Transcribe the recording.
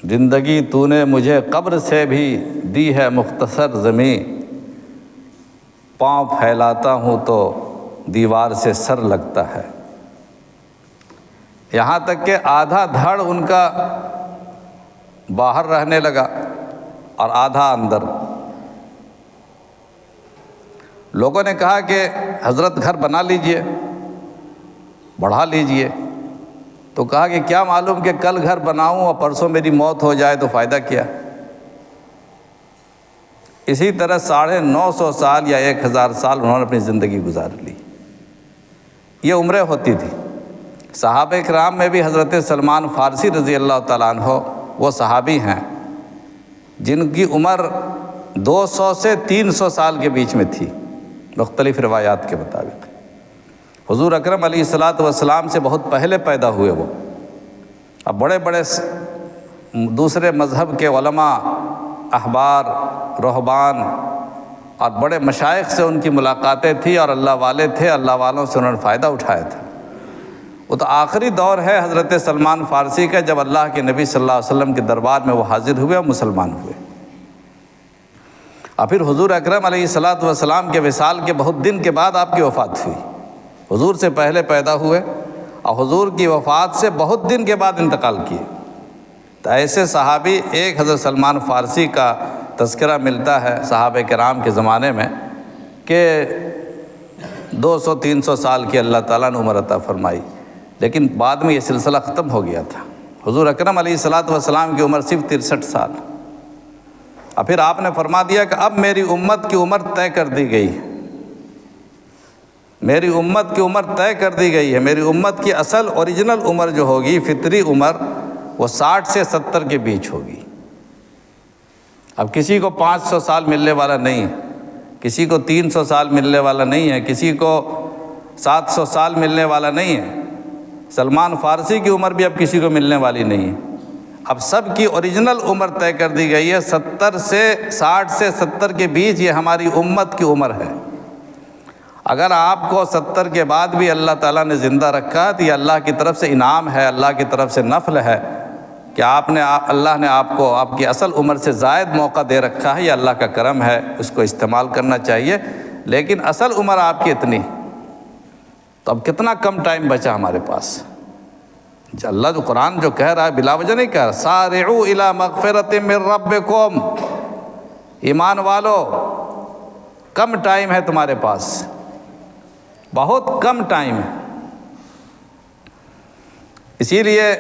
زندگی تو نے مجھے قبر سے بھی دی ہے مختصر زمین، پاؤں پھیلاتا ہوں تو دیوار سے سر لگتا ہے۔ یہاں تک کہ آدھا دھڑ ان کا باہر رہنے لگا اور آدھا اندر۔ لوگوں نے کہا کہ حضرت گھر بنا لیجئے، بڑھا لیجئے، تو کہا کہ کیا معلوم کہ کل گھر بناؤں اور پرسوں میری موت ہو جائے تو فائدہ کیا۔ اسی طرح 950 سال یا 1000 سال انہوں نے اپنی زندگی گزار لی۔ یہ عمریں ہوتی تھی۔ صحابہ کرام میں بھی حضرت سلمان فارسی رضی اللہ تعالیٰ عنہ وہ صحابی ہیں جن کی عمر 200 سے 300 سال کے بیچ میں تھی، مختلف روایات کے مطابق۔ حضور اکرم علیہ الصلاۃ والسلام سے بہت پہلے پیدا ہوئے وہ۔ اب بڑے بڑے دوسرے مذہب کے علماء، احبار، رہبان اور بڑے مشائخ سے ان کی ملاقاتیں تھیں اور اللہ والے تھے، اللہ والوں سے انہوں نے فائدہ اٹھایا تھا۔ وہ تو آخری دور ہے حضرت سلمان فارسی کا، جب اللہ کے نبی صلی اللہ علیہ وسلم کے دربار میں وہ حاضر ہوئے اور مسلمان ہوئے۔ اور پھر حضور اکرم علیہ الصلاۃ والسلام کے وصال کے بہت دن کے بعد آپ کی وفات ہوئی۔ حضور سے پہلے پیدا ہوئے اور حضور کی وفات سے بہت دن کے بعد انتقال کیے۔ تو ایسے صحابی، ایک حضرت سلمان فارسی کا تذکرہ ملتا ہے صحابہ کرام کے زمانے میں کہ 200-300 سال کی اللہ تعالیٰ نے عمر عطا فرمائی، لیکن بعد میں یہ سلسلہ ختم ہو گیا تھا۔ حضور اکرم علیہ الصلاۃ والسلام کی عمر صرف 63 سال۔ اور پھر آپ نے فرما دیا کہ اب میری امت کی عمر طے کر دی گئی ہے، میری امت کی عمر طے کر دی گئی ہے۔ میری امت کی اصل اوریجنل عمر جو ہوگی، فطری عمر، وہ 60 سے 70 کے بیچ ہوگی۔ اب کسی کو 500 سال ملنے والا نہیں ہے، کسی کو 300 سال ملنے والا نہیں ہے، کسی کو 700 سال ملنے والا نہیں ہے۔ سلمان فارسی کی عمر بھی اب کسی کو ملنے والی نہیں ہے۔ اب سب کی اوریجنل عمر طے کر دی گئی ہے، 60 سے 70 کے بیچ یہ ہماری امت کی عمر ہے۔ اگر آپ کو 70 کے بعد بھی اللہ تعالیٰ نے زندہ رکھا تو یہ اللہ کی طرف سے انعام ہے، اللہ کی طرف سے نفل ہے کہ اللہ نے آپ کو آپ کی اصل عمر سے زائد موقع دے رکھا ہے۔ یہ اللہ کا کرم ہے، اس کو استعمال کرنا چاہیے۔ لیکن اصل عمر آپ کی اتنی، تو اب کتنا کم ٹائم بچا ہمارے پاس۔ اللہ جو قرآن جو کہہ رہا ہے بلا وجہ نہیں کہہ رہا، سارعوا الی مغفرۃ من ربکم، ایمان والو کم ٹائم ہے تمہارے پاس، بہت کم ٹائم ہے۔ اسی لیے